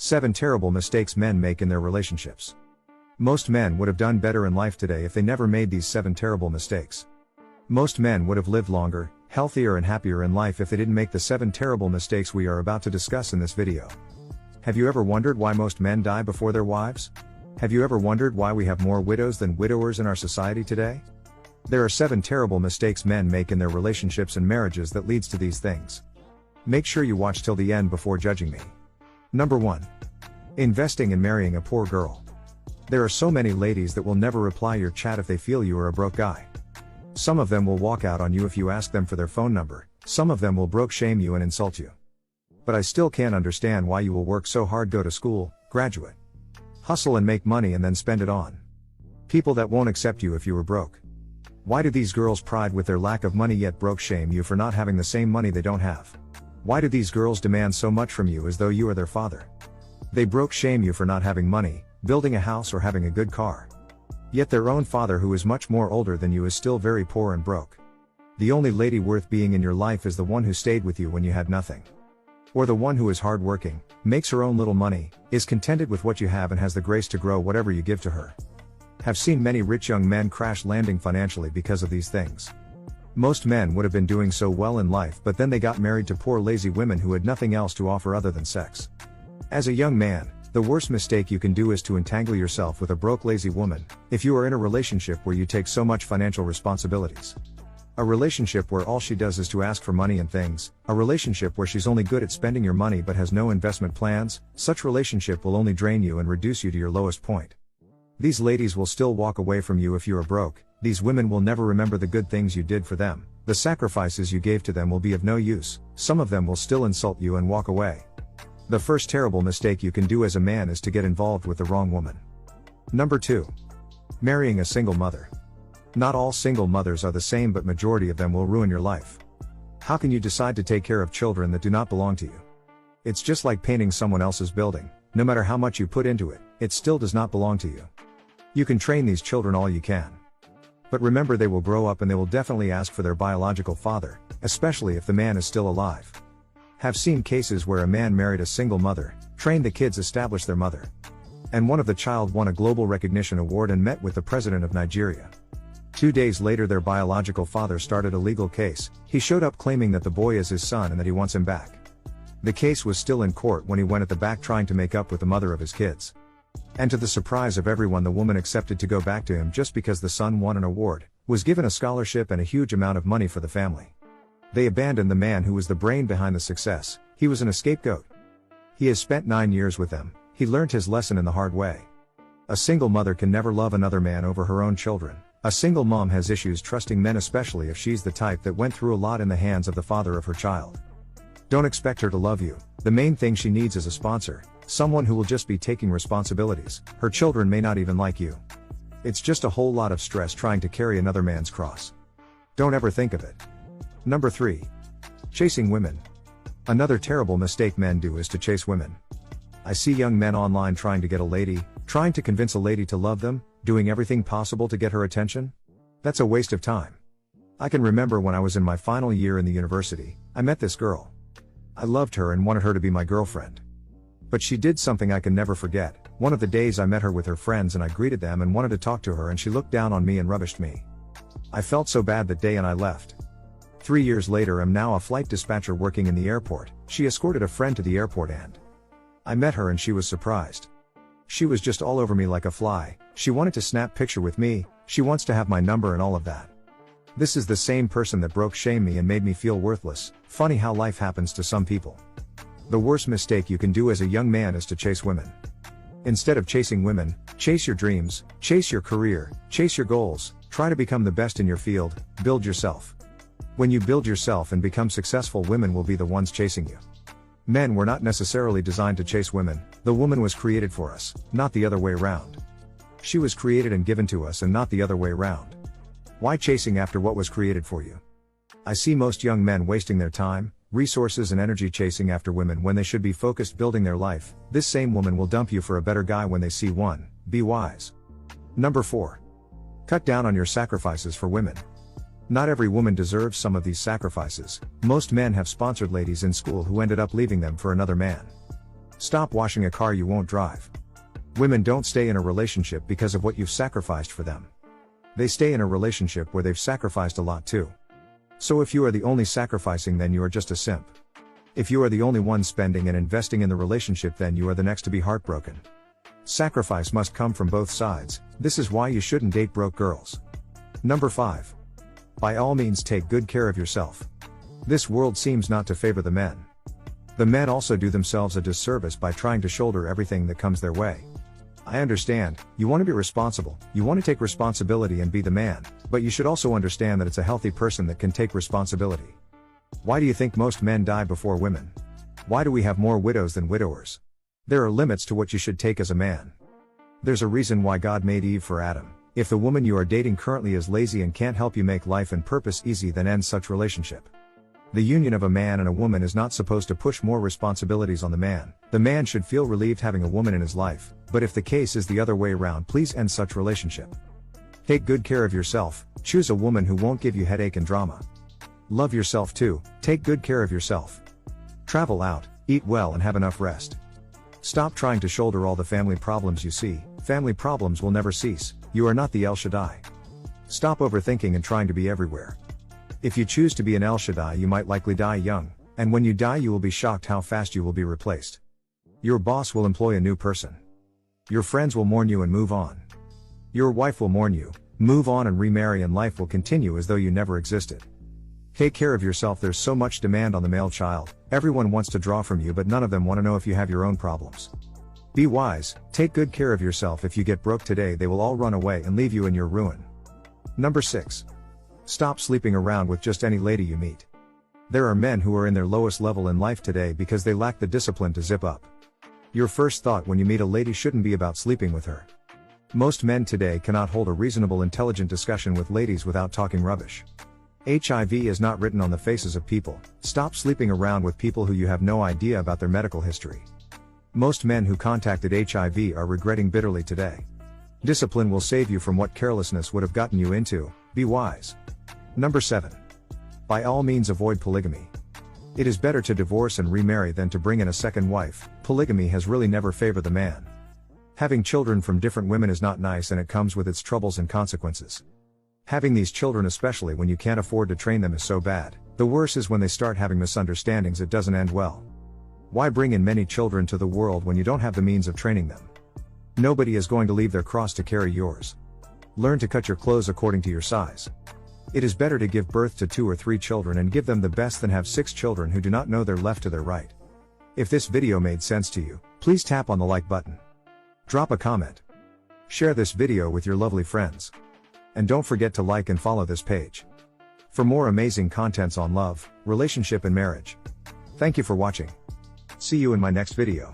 7 terrible mistakes men make in their relationships. Most men would have done better in life today if they never made these 7 terrible mistakes. Most men would have lived longer, healthier and happier in life if they didn't make the 7 terrible mistakes we are about to discuss in this video. Have you ever wondered why most men die before their wives? Have you ever wondered why we have more widows than widowers in our society today? There are 7 terrible mistakes men make in their relationships and marriages that leads to these things. Make sure you watch till the end before judging me. Number 1. Investing in marrying a poor girl. There are so many ladies that will never reply your chat if they feel you are a broke guy. Some of them will walk out on you if you ask them for their phone number, some of them will broke shame you and insult you. But I still can't understand why you will work so hard, go to school, graduate, hustle and make money and then spend it on people that won't accept you if you were broke. Why do these girls pride with their lack of money yet broke shame you for not having the same money they don't have? Why do these girls demand so much from you as though you are their father? They broke shame you for not having money, building a house or having a good car. Yet their own father, who is much more older than you, is still very poor and broke. The only lady worth being in your life is the one who stayed with you when you had nothing. Or the one who is hardworking, makes her own little money, is contented with what you have and has the grace to grow whatever you give to her. Have seen many rich young men crash landing financially because of these things. Most men would have been doing so well in life, but then they got married to poor lazy women who had nothing else to offer other than sex. As a young man, the worst mistake you can do is to entangle yourself with a broke lazy woman, if you are in a relationship where you take so much financial responsibilities. A relationship where all she does is to ask for money and things, a relationship where she's only good at spending your money but has no investment plans. Such relationship will only drain you and reduce you to your lowest point. These ladies will still walk away from you if you are broke. These women will never remember the good things you did for them, the sacrifices you gave to them will be of no use, some of them will still insult you and walk away. The first terrible mistake you can do as a man is to get involved with the wrong woman. Number 2. Marrying a single mother. Not all single mothers are the same, but majority of them will ruin your life. How can you decide to take care of children that do not belong to you? It's just like painting someone else's building. No matter how much you put into it, it still does not belong to you. You can train these children all you can, but remember, they will grow up and they will definitely ask for their biological father, especially if the man is still alive. Have seen cases where a man married a single mother, trained the kids, established their mother, and one of the child won a global recognition award and met with the president of Nigeria. 2 days later, their biological father started a legal case. He showed up claiming that the boy is his son and that he wants him back. The case was still in court when he went at the back trying to make up with the mother of his kids. And to the surprise of everyone, the woman accepted to go back to him just because the son won an award, was given a scholarship and a huge amount of money for the family. They abandoned the man who was the brain behind the success. He was a scapegoat. He has spent 9 years with them. He learned his lesson in the hard way. A single mother can never love another man over her own children. A single mom has issues trusting men, especially if she's the type that went through a lot in the hands of the father of her child. Don't expect her to love you. The main thing she needs is a sponsor, someone who will just be taking responsibilities. Her children may not even like you. It's just a whole lot of stress trying to carry another man's cross. Don't ever think of it. Number 3. Chasing women. Another terrible mistake men do is to chase women. I see young men online trying to get a lady, trying to convince a lady to love them, doing everything possible to get her attention. That's a waste of time. I can remember when I was in my final year in the university, I met this girl. I loved her and wanted her to be my girlfriend. But she did something I can never forget. One of the days I met her with her friends and I greeted them and wanted to talk to her, and she looked down on me and rubbished me. I felt so bad that day and I left. 3 years later, I'm now a flight dispatcher working in the airport. She escorted a friend to the airport and I met her and she was surprised. She was just all over me like a fly. She wanted to snap picture with me. She wants to have my number and all of that. This is the same person that broke shame me and made me feel worthless. Funny how life happens to some people. The worst mistake you can do as a young man is to chase women. Instead of chasing women, chase your dreams, chase your career, chase your goals, try to become the best in your field, build yourself. When you build yourself and become successful, women will be the ones chasing you. Men were not necessarily designed to chase women. The woman was created for us, not the other way around. She was created and given to us and not the other way around. Why chasing after what was created for you? I see most young men wasting their time, resources and energy chasing after women when they should be focused building their life. This same woman will dump you for a better guy when they see one. Be wise. Number 4. Cut down on your sacrifices for women. Not every woman deserves some of these sacrifices. Most men have sponsored ladies in school who ended up leaving them for another man. Stop washing a car you won't drive. Women don't stay in a relationship because of what you've sacrificed for them. They stay in a relationship where they've sacrificed a lot too. So if you are the only sacrificing, then you are just a simp. If you are the only one spending and investing in the relationship, then you are the next to be heartbroken. Sacrifice must come from both sides. This is why you shouldn't date broke girls. Number 5. By all means, take good care of yourself. This world seems not to favor the men. The men also do themselves a disservice by trying to shoulder everything that comes their way. I understand, you want to be responsible, you want to take responsibility and be the man, but you should also understand that it's a healthy person that can take responsibility. Why do you think most men die before women? Why do we have more widows than widowers? There are limits to what you should take as a man. There's a reason why God made Eve for Adam. If the woman you are dating currently is lazy and can't help you make life and purpose easy, then end such relationship. The union of a man and a woman is not supposed to push more responsibilities on the man. The man should feel relieved having a woman in his life, but if the case is the other way around, please end such relationship. Take good care of yourself, choose a woman who won't give you headache and drama. Love yourself too, take good care of yourself. Travel out, eat well and have enough rest. Stop trying to shoulder all the family problems you see. Family problems will never cease. You are not the El Shaddai. Stop overthinking and trying to be everywhere. If you choose to be an El Shaddai, you might likely die young, and when you die you will be shocked how fast you will be replaced. Your boss will employ a new person. Your friends will mourn you and move on. Your wife will mourn you, move on and remarry, and life will continue as though you never existed. Take care of yourself. There's so much demand on the male child. Everyone wants to draw from you, but none of them want to know if you have your own problems. Be wise, take good care of yourself. If you get broke today, they will all run away and leave you in your ruin. Number 6. Stop sleeping around with just any lady you meet. There are men who are in their lowest level in life today because they lack the discipline to zip up. Your first thought when you meet a lady shouldn't be about sleeping with her. Most men today cannot hold a reasonable, intelligent discussion with ladies without talking rubbish. HIV is not written on the faces of people. Stop sleeping around with people who you have no idea about their medical history. Most men who contacted HIV are regretting bitterly today. Discipline will save you from what carelessness would have gotten you into. Be wise. Number 7. By all means, avoid polygamy. It is better to divorce and remarry than to bring in a second wife. Polygamy has really never favored the man. Having children from different women is not nice, and it comes with its troubles and consequences. Having these children, especially when you can't afford to train them, is so bad. The worst is when they start having misunderstandings. It doesn't end well. Why bring in many children to the world when you don't have the means of training them? Nobody is going to leave their cross to carry yours. Learn to cut your clothes according to your size. It is better to give birth to 2 or 3 children and give them the best than have 6 children who do not know their left to their right. If this video made sense to you, please tap on the like button. Drop a comment. Share this video with your lovely friends. And don't forget to like and follow this page for more amazing contents on love, relationship and marriage. Thank you for watching. See you in my next video.